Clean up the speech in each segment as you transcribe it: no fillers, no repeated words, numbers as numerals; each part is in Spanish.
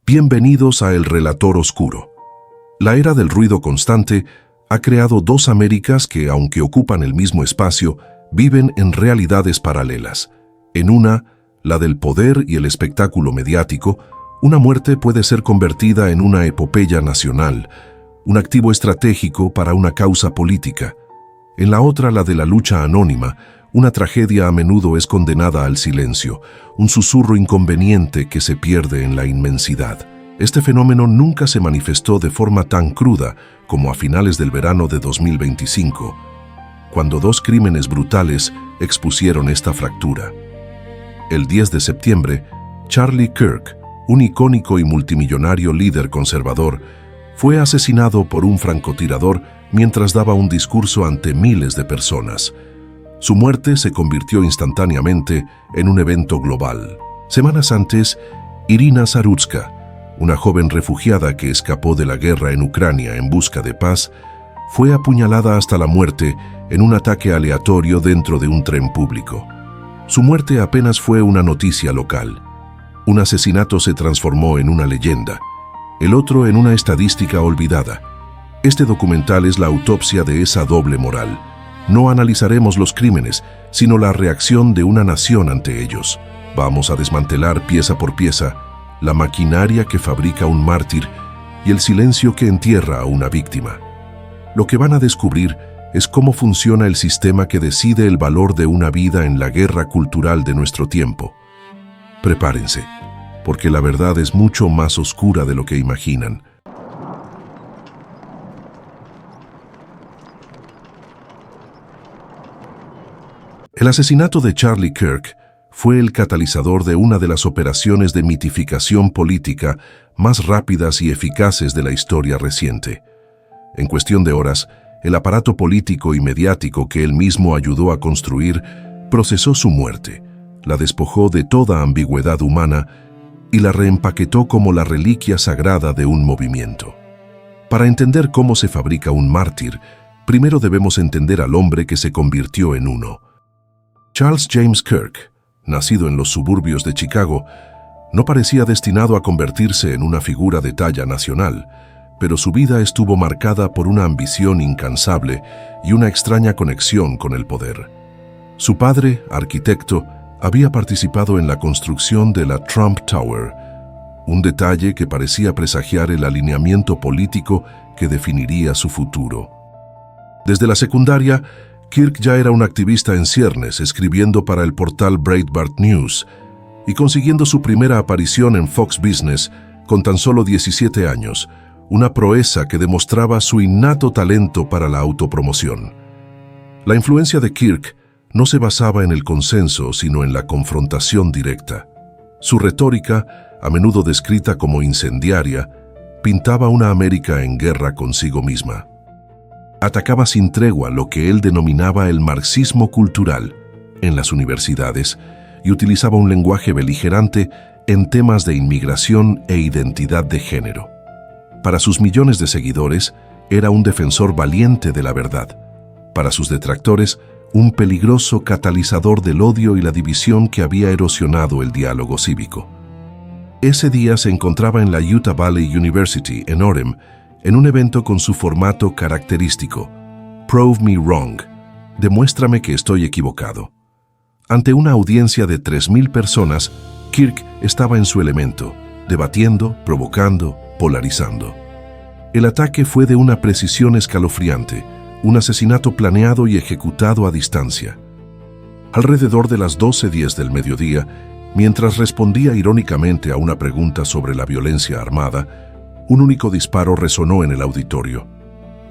Bienvenidos a El Relator Oscuro. La era del ruido constante ha creado dos Américas que, aunque ocupan el mismo espacio, viven en realidades paralelas. En una, la del poder y el espectáculo mediático, una muerte puede ser convertida en una epopeya nacional, un activo estratégico para una causa política. En la otra, la de la lucha anónima, una tragedia a menudo es condenada al silencio, un susurro inconveniente que se pierde en la inmensidad. Este fenómeno nunca se manifestó de forma tan cruda como a finales del verano de 2025, cuando dos crímenes brutales expusieron esta fractura. El 10 de septiembre, Charlie Kirk, un icónico y multimillonario líder conservador, fue asesinado por un francotirador mientras daba un discurso ante miles de personas. Su muerte se convirtió instantáneamente en un evento global. Semanas antes, Irina Zarutska, una joven refugiada que escapó de la guerra en Ucrania en busca de paz, fue apuñalada hasta la muerte en un ataque aleatorio dentro de un tren público. Su muerte apenas fue una noticia local. Un asesinato se transformó en una leyenda, el otro en una estadística olvidada. Este documental es la autopsia de esa doble moral. No analizaremos los crímenes, sino la reacción de una nación ante ellos. Vamos a desmantelar pieza por pieza la maquinaria que fabrica un mártir y el silencio que entierra a una víctima. Lo que van a descubrir es cómo funciona el sistema que decide el valor de una vida en la guerra cultural de nuestro tiempo. Prepárense, porque la verdad es mucho más oscura de lo que imaginan. El asesinato de Charlie Kirk fue el catalizador de una de las operaciones de mitificación política más rápidas y eficaces de la historia reciente. En cuestión de horas, el aparato político y mediático que él mismo ayudó a construir procesó su muerte, la despojó de toda ambigüedad humana y la reempaquetó como la reliquia sagrada de un movimiento. Para entender cómo se fabrica un mártir, primero debemos entender al hombre que se convirtió en uno. Charles James Kirk, nacido en los suburbios de Chicago, no parecía destinado a convertirse en una figura de talla nacional, pero su vida estuvo marcada por una ambición incansable y una extraña conexión con el poder. Su padre, arquitecto, había participado en la construcción de la Trump Tower, un detalle que parecía presagiar el alineamiento político que definiría su futuro. Desde la secundaria, Kirk ya era un activista en ciernes, escribiendo para el portal Breitbart News y consiguiendo su primera aparición en Fox Business con tan solo 17 años, una proeza que demostraba su innato talento para la autopromoción. La influencia de Kirk no se basaba en el consenso, sino en la confrontación directa. Su retórica, a menudo descrita como incendiaria, pintaba una América en guerra consigo misma. Atacaba sin tregua lo que él denominaba el marxismo cultural en las universidades y utilizaba un lenguaje beligerante en temas de inmigración e identidad de género. Para sus millones de seguidores, era un defensor valiente de la verdad. Para sus detractores, un peligroso catalizador del odio y la división que había erosionado el diálogo cívico. Ese día se encontraba en la Utah Valley University, en Orem, en un evento con su formato característico, Prove Me Wrong, demuéstrame que estoy equivocado. Ante una audiencia de 3,000 personas, Kirk estaba en su elemento, debatiendo, provocando, polarizando. El ataque fue de una precisión escalofriante, un asesinato planeado y ejecutado a distancia. Alrededor de las 12:10 del mediodía, mientras respondía irónicamente a una pregunta sobre la violencia armada, un único disparo resonó en el auditorio.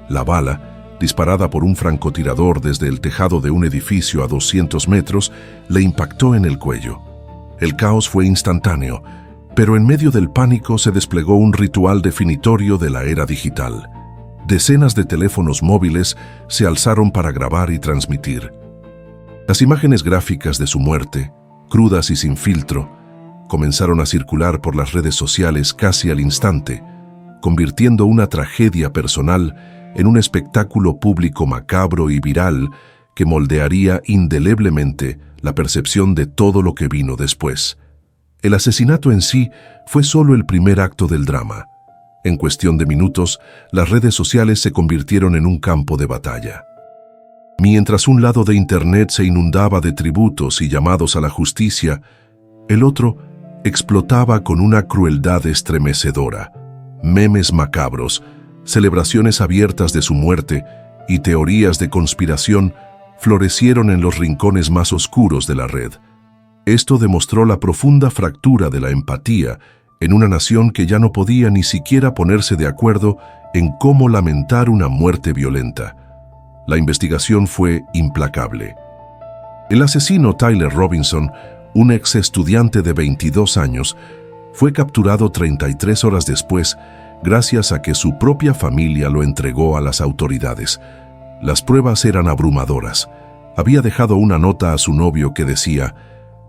La bala, disparada por un francotirador desde el tejado de un edificio a 200 metros, le impactó en el cuello. El caos fue instantáneo, pero en medio del pánico se desplegó un ritual definitorio de la era digital. Decenas de teléfonos móviles se alzaron para grabar y transmitir. Las imágenes gráficas de su muerte, crudas y sin filtro, comenzaron a circular por las redes sociales casi al instante, convirtiendo una tragedia personal en un espectáculo público macabro y viral que moldearía indeleblemente la percepción de todo lo que vino después. El asesinato en sí fue solo el primer acto del drama. En cuestión de minutos, las redes sociales se convirtieron en un campo de batalla. Mientras un lado de Internet se inundaba de tributos y llamados a la justicia, el otro explotaba con una crueldad estremecedora. Memes macabros, celebraciones abiertas de su muerte y teorías de conspiración florecieron en los rincones más oscuros de la red. Esto demostró la profunda fractura de la empatía en una nación que ya no podía ni siquiera ponerse de acuerdo en cómo lamentar una muerte violenta. La investigación fue implacable. El asesino Tyler Robinson, un ex estudiante de 22 años, fue capturado 33 horas después gracias a que su propia familia lo entregó a las autoridades. Las pruebas eran abrumadoras. Había dejado una nota a su novio que decía: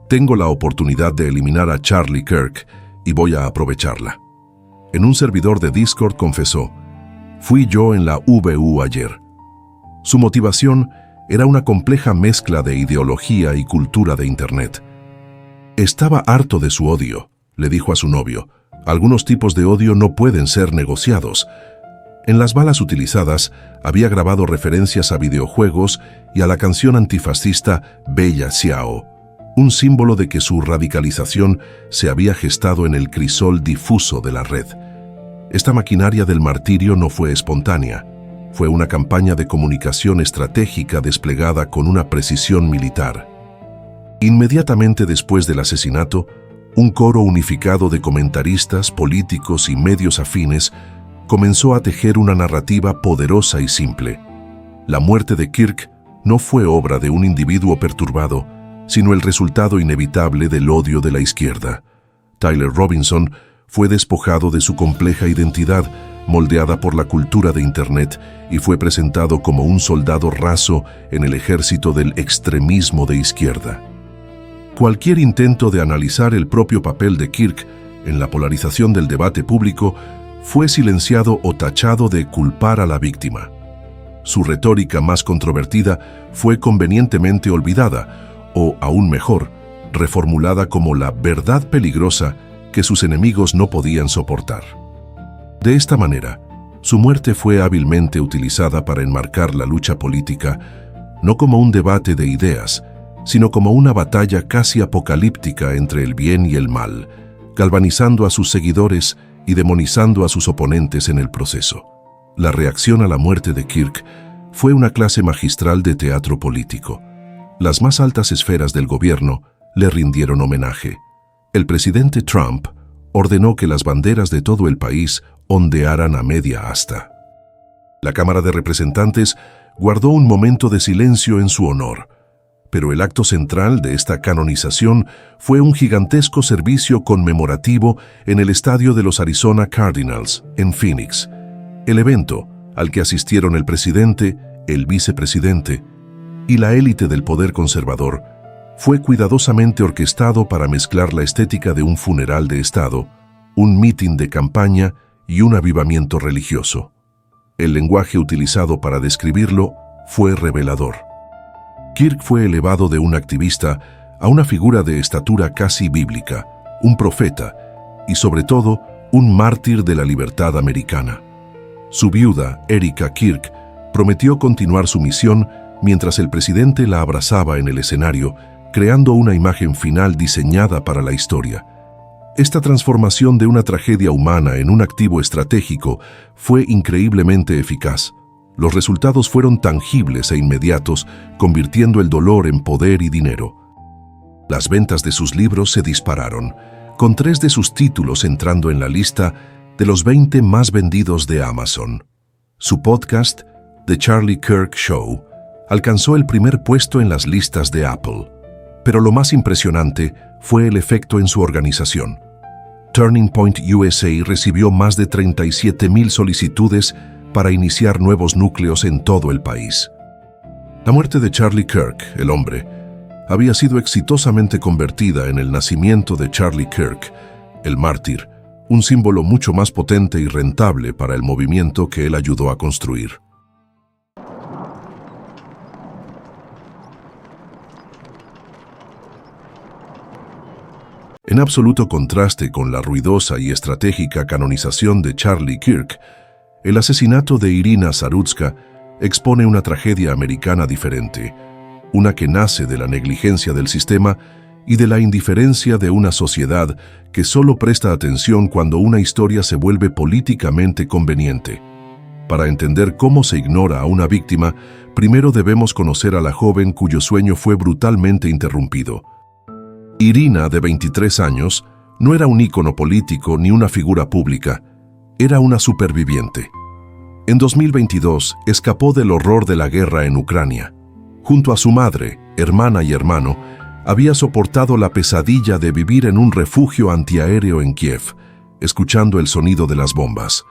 «Tengo la oportunidad de eliminar a Charlie Kirk y voy a aprovecharla». En un servidor de Discord confesó: «Fui yo en la VU ayer». Su motivación era una compleja mezcla de ideología y cultura de Internet. «Estaba harto de su odio», le dijo a su novio. «Algunos tipos de odio no pueden ser negociados». En las balas utilizadas había grabado referencias a videojuegos y a la canción antifascista Bella Ciao, un símbolo de que su radicalización se había gestado en el crisol difuso de la red. Esta maquinaria del martirio no fue espontánea. Fue una campaña de comunicación estratégica desplegada con una precisión militar. Inmediatamente después del asesinato, un coro unificado de comentaristas, políticos y medios afines comenzó a tejer una narrativa poderosa y simple. La muerte de Kirk no fue obra de un individuo perturbado, sino el resultado inevitable del odio de la izquierda. Tyler Robinson fue despojado de su compleja identidad, moldeada por la cultura de Internet, y fue presentado como un soldado raso en el ejército del extremismo de izquierda. Cualquier intento de analizar el propio papel de Kirk en la polarización del debate público fue silenciado o tachado de culpar a la víctima. Su retórica más controvertida fue convenientemente olvidada, o, aún mejor, reformulada como la verdad peligrosa que sus enemigos no podían soportar. De esta manera, su muerte fue hábilmente utilizada para enmarcar la lucha política no como un debate de ideas, sino como una batalla casi apocalíptica entre el bien y el mal, galvanizando a sus seguidores y demonizando a sus oponentes en el proceso. La reacción a la muerte de Kirk fue una clase magistral de teatro político. Las más altas esferas del gobierno le rindieron homenaje. El presidente Trump ordenó que las banderas de todo el país ondearan a media asta. La Cámara de Representantes guardó un momento de silencio en su honor, pero el acto central de esta canonización fue un gigantesco servicio conmemorativo en el estadio de los Arizona Cardinals, en Phoenix. El evento, al que asistieron el presidente, el vicepresidente y la élite del poder conservador, fue cuidadosamente orquestado para mezclar la estética de un funeral de Estado, un mitin de campaña y un avivamiento religioso. El lenguaje utilizado para describirlo fue revelador. Kirk fue elevado de un activista a una figura de estatura casi bíblica, un profeta y, sobre todo, un mártir de la libertad americana. Su viuda, Erika Kirk, prometió continuar su misión mientras el presidente la abrazaba en el escenario, creando una imagen final diseñada para la historia. Esta transformación de una tragedia humana en un activo estratégico fue increíblemente eficaz. Los resultados fueron tangibles e inmediatos, convirtiendo el dolor en poder y dinero. Las ventas de sus libros se dispararon, con 3 de sus títulos entrando en la lista de los 20 más vendidos de Amazon. Su podcast, The Charlie Kirk Show, alcanzó el primer puesto en las listas de Apple. Pero lo más impresionante fue el efecto en su organización. Turning Point USA recibió más de 37,000 solicitudes para iniciar nuevos núcleos en todo el país. La muerte de Charlie Kirk, el hombre, había sido exitosamente convertida en el nacimiento de Charlie Kirk, el mártir, un símbolo mucho más potente y rentable para el movimiento que él ayudó a construir. En En absoluto contraste con la ruidosa y estratégica canonización de Charlie Kirk, el asesinato de Irina Zarudska expone una tragedia americana diferente, una que nace de la negligencia del sistema y de la indiferencia de una sociedad que solo presta atención cuando una historia se vuelve políticamente conveniente. Para entender cómo se ignora a una víctima, primero debemos conocer a la joven cuyo sueño fue brutalmente interrumpido. Irina, de 23 años, no era un ícono político ni una figura pública, era una superviviente. En 2022 escapó del horror de la guerra en Ucrania. Junto a su madre, hermana y hermano, había soportado la pesadilla de vivir en un refugio antiaéreo en Kiev, escuchando el sonido de las bombas.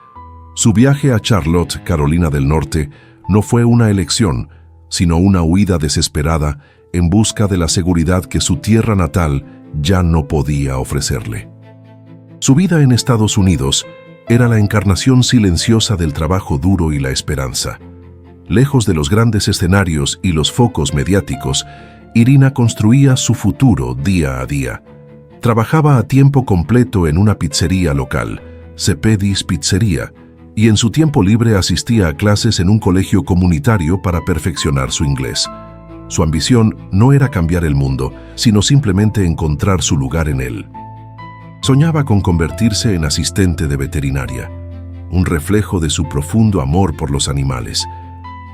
Su viaje a Charlotte, Carolina del Norte, no fue una elección, sino una huida desesperada en busca de la seguridad que su tierra natal ya no podía ofrecerle. Su vida en Estados Unidos era la encarnación silenciosa del trabajo duro y la esperanza. Lejos de los grandes escenarios y los focos mediáticos, Irina construía su futuro día a día. Trabajaba a tiempo completo en una pizzería local, Cepedis Pizzería, y en su tiempo libre asistía a clases en un colegio comunitario para perfeccionar su inglés. Su ambición no era cambiar el mundo, sino simplemente encontrar su lugar en él. Soñaba con convertirse en asistente de veterinaria, un reflejo de su profundo amor por los animales.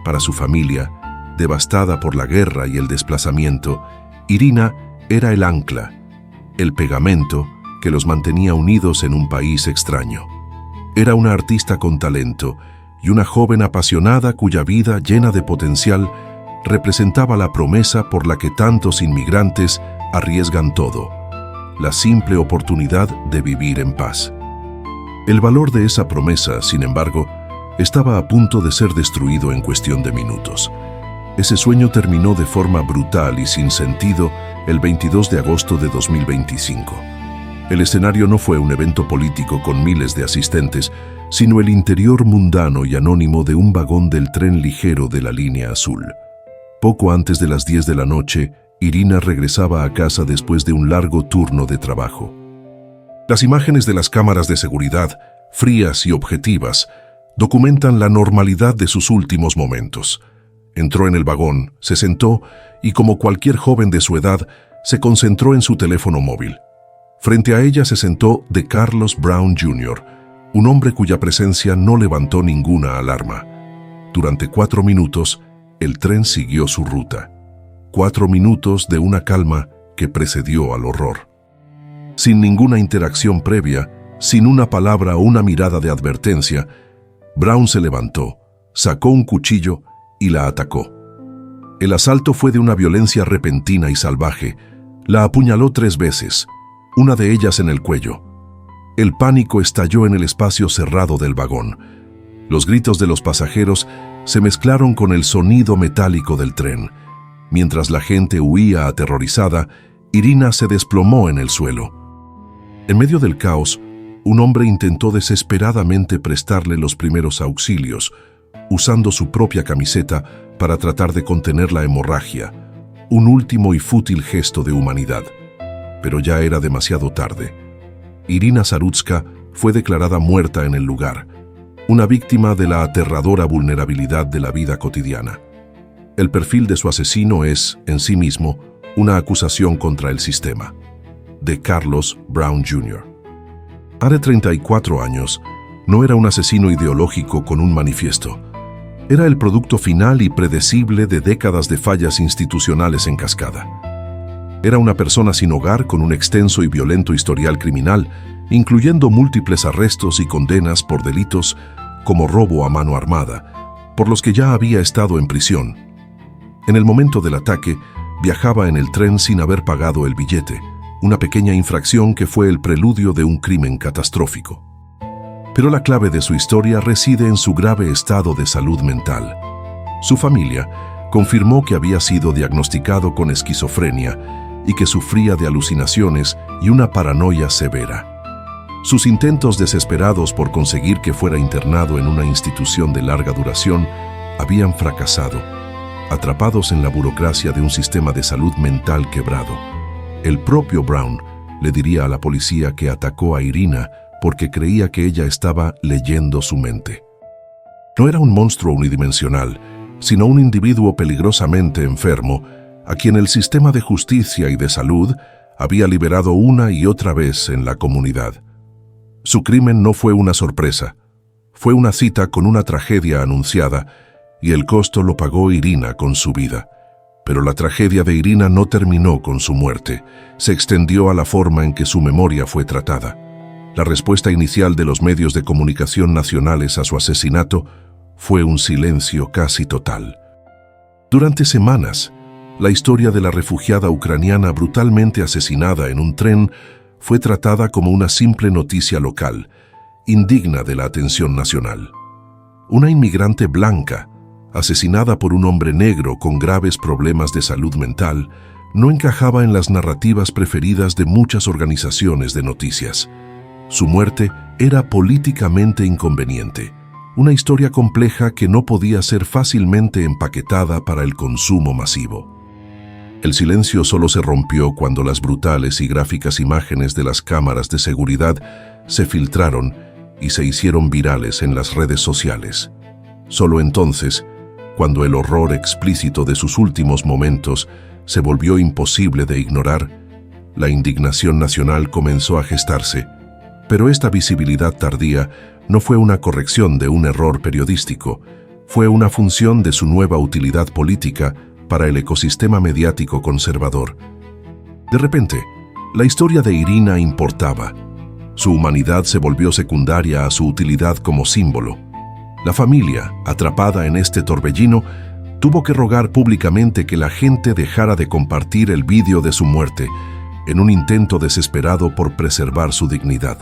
Para su familia, devastada por la guerra y el desplazamiento, Irina era el ancla, el pegamento que los mantenía unidos en un país extraño. Era una artista con talento y una joven apasionada cuya vida, llena de potencial, representaba la promesa por la que tantos inmigrantes arriesgan todo: la simple oportunidad de vivir en paz. El valor de esa promesa, sin embargo, estaba a punto de ser destruido en cuestión de minutos. Ese sueño terminó de forma brutal y sin sentido el 22 de agosto de 2025. El escenario no fue un evento político con miles de asistentes, sino el interior mundano y anónimo de un vagón del tren ligero de la línea azul. Poco antes de las 10 de la noche, Irina regresaba a casa después de un largo turno de trabajo. Las imágenes de las cámaras de seguridad, frías y objetivas, documentan la normalidad de sus últimos momentos. Entró en el vagón, se sentó y, como cualquier joven de su edad, se concentró en su teléfono móvil. Frente a ella se sentó de Carlos Brown Jr., un hombre cuya presencia no levantó ninguna alarma. Durante 4 minutos, el tren siguió su ruta. 4 minutos de una calma que precedió al horror. Sin ninguna interacción previa, sin una palabra o una mirada de advertencia, Brown se levantó, sacó un cuchillo y la atacó. El asalto fue de una violencia repentina y salvaje. La apuñaló 3 veces, una de ellas en el cuello. El pánico estalló en el espacio cerrado del vagón. Los gritos de los pasajeros se mezclaron con el sonido metálico del tren. Mientras la gente huía aterrorizada, Irina se desplomó en el suelo. En medio del caos, un hombre intentó desesperadamente prestarle los primeros auxilios, usando su propia camiseta para tratar de contener la hemorragia, un último y fútil gesto de humanidad. Pero ya era demasiado tarde. Irina Zarudska fue declarada muerta en el lugar, una víctima de la aterradora vulnerabilidad de la vida cotidiana. El perfil de su asesino es, en sí mismo, una acusación contra el sistema. De Carlos Brown Jr. Hace 34 años, no era un asesino ideológico con un manifiesto. Era el producto final y predecible de décadas de fallas institucionales en cascada. Era una persona sin hogar con un extenso y violento historial criminal, incluyendo múltiples arrestos y condenas por delitos como robo a mano armada, por los que ya había estado en prisión. En el momento del ataque, viajaba en el tren sin haber pagado el billete, una pequeña infracción que fue el preludio de un crimen catastrófico. Pero la clave de su historia reside en su grave estado de salud mental. Su familia confirmó que había sido diagnosticado con esquizofrenia y que sufría de alucinaciones y una paranoia severa. Sus intentos desesperados por conseguir que fuera internado en una institución de larga duración habían fracasado, atrapados en la burocracia de un sistema de salud mental quebrado. El propio Brown Le diría a la policía que atacó a Irina porque creía que ella estaba leyendo su mente. No era un monstruo unidimensional, sino un individuo peligrosamente enfermo, a quien el sistema de justicia y de salud había liberado una y otra vez en la comunidad. Su crimen no fue una sorpresa, fue una cita con una tragedia anunciada, y el costo lo pagó Irina con su vida. Pero la tragedia de Irina no terminó con su muerte, se extendió a la forma en que su memoria fue tratada. La respuesta inicial de los medios de comunicación nacionales a su asesinato fue un silencio casi total. Durante semanas, la historia de la refugiada ucraniana brutalmente asesinada en un tren fue tratada como una simple noticia local, indigna de la atención nacional. Una inmigrante blanca, asesinada por un hombre negro con graves problemas de salud mental, no encajaba en las narrativas preferidas de muchas organizaciones de noticias. Su muerte era políticamente inconveniente, una historia compleja que no podía ser fácilmente empaquetada para el consumo masivo. El silencio solo se rompió cuando las brutales y gráficas imágenes de las cámaras de seguridad se filtraron y se hicieron virales en las redes sociales. Solo entonces, cuando el horror explícito de sus últimos momentos se volvió imposible de ignorar, la indignación nacional comenzó a gestarse, pero esta visibilidad tardía no fue una corrección de un error periodístico, fue una función de su nueva utilidad política para el ecosistema mediático conservador. De repente, la historia de Irina importaba. Su humanidad se volvió secundaria a su utilidad como símbolo. La familia, atrapada en este torbellino, tuvo que rogar públicamente que la gente dejara de compartir el vídeo de su muerte, en un intento desesperado por preservar su dignidad.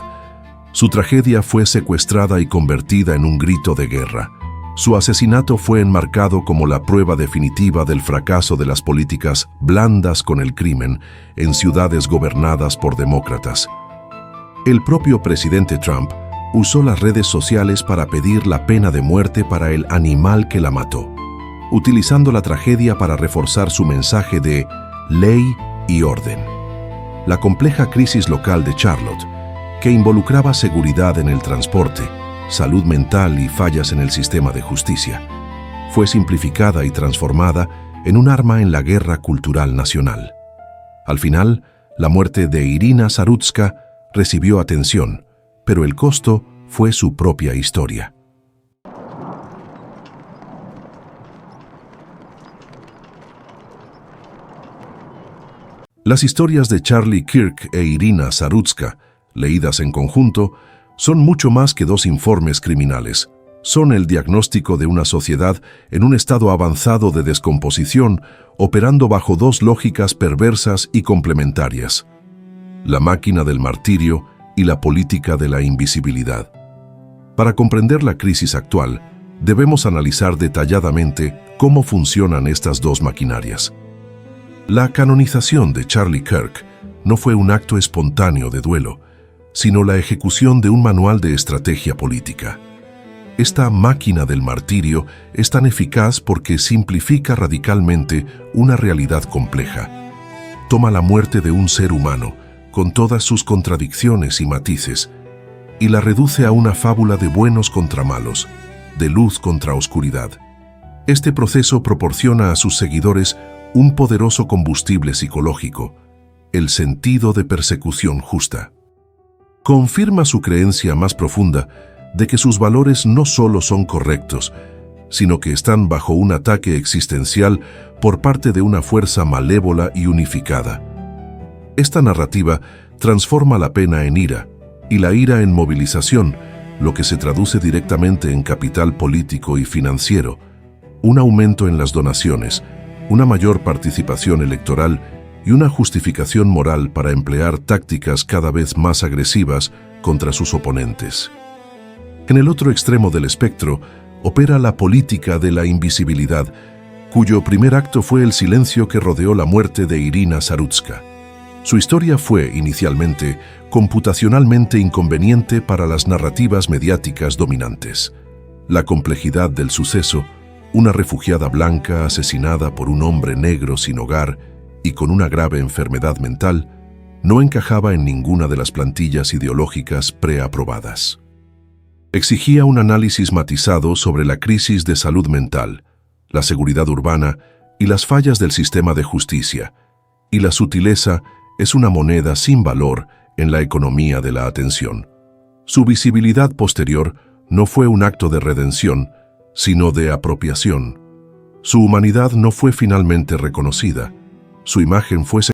Su tragedia fue secuestrada y convertida en un grito de guerra. Su asesinato fue enmarcado como la prueba definitiva del fracaso de las políticas blandas con el crimen en ciudades gobernadas por demócratas. El propio presidente Trump usó las redes sociales para pedir la pena de muerte para el animal que la mató, utilizando la tragedia para reforzar su mensaje de ley y orden. La compleja crisis local de Charlotte, que involucraba seguridad en el transporte, salud mental y fallas en el sistema de justicia, fue simplificada y transformada en un arma en la guerra cultural nacional. Al final, la muerte de Irina Zarutska recibió atención, pero el costo fue su propia historia. Las historias de Charlie Kirk e Irina Zarutska, leídas en conjunto, son mucho más que dos informes criminales. Son el diagnóstico de una sociedad en un estado avanzado de descomposición, operando bajo dos lógicas perversas y complementarias: la máquina del martirio y la política de la invisibilidad. Para comprender la crisis actual, debemos analizar detalladamente cómo funcionan estas dos maquinarias. La canonización de Charlie Kirk no fue un acto espontáneo de duelo, sino la ejecución de un manual de estrategia política. Esta máquina del martirio es tan eficaz porque simplifica radicalmente una realidad compleja. Toma la muerte de un ser humano, con todas sus contradicciones y matices, y la reduce a una fábula de buenos contra malos, de luz contra oscuridad. Este proceso proporciona a sus seguidores un poderoso combustible psicológico, el sentido de persecución justa. Confirma su creencia más profunda de que sus valores no solo son correctos, sino que están bajo un ataque existencial por parte de una fuerza malévola y unificada. Esta narrativa transforma la pena en ira y la ira en movilización, lo que se traduce directamente en capital político y financiero, un aumento en las donaciones, una mayor participación electoral y una justificación moral para emplear tácticas cada vez más agresivas contra sus oponentes. En el otro extremo del espectro opera la política de la invisibilidad, cuyo primer acto fue el silencio que rodeó la muerte de Irina Zarutska. Su historia fue, inicialmente, computacionalmente inconveniente para las narrativas mediáticas dominantes. La complejidad del suceso, una refugiada blanca asesinada por un hombre negro sin hogar y con una grave enfermedad mental, no encajaba en ninguna de las plantillas ideológicas preaprobadas. Exigía un análisis matizado sobre la crisis de salud mental, la seguridad urbana y las fallas del sistema de justicia, y la sutileza es una moneda sin valor en la economía de la atención. Su visibilidad posterior no fue un acto de redención, sino de apropiación. Su humanidad no fue finalmente reconocida, su imagen fue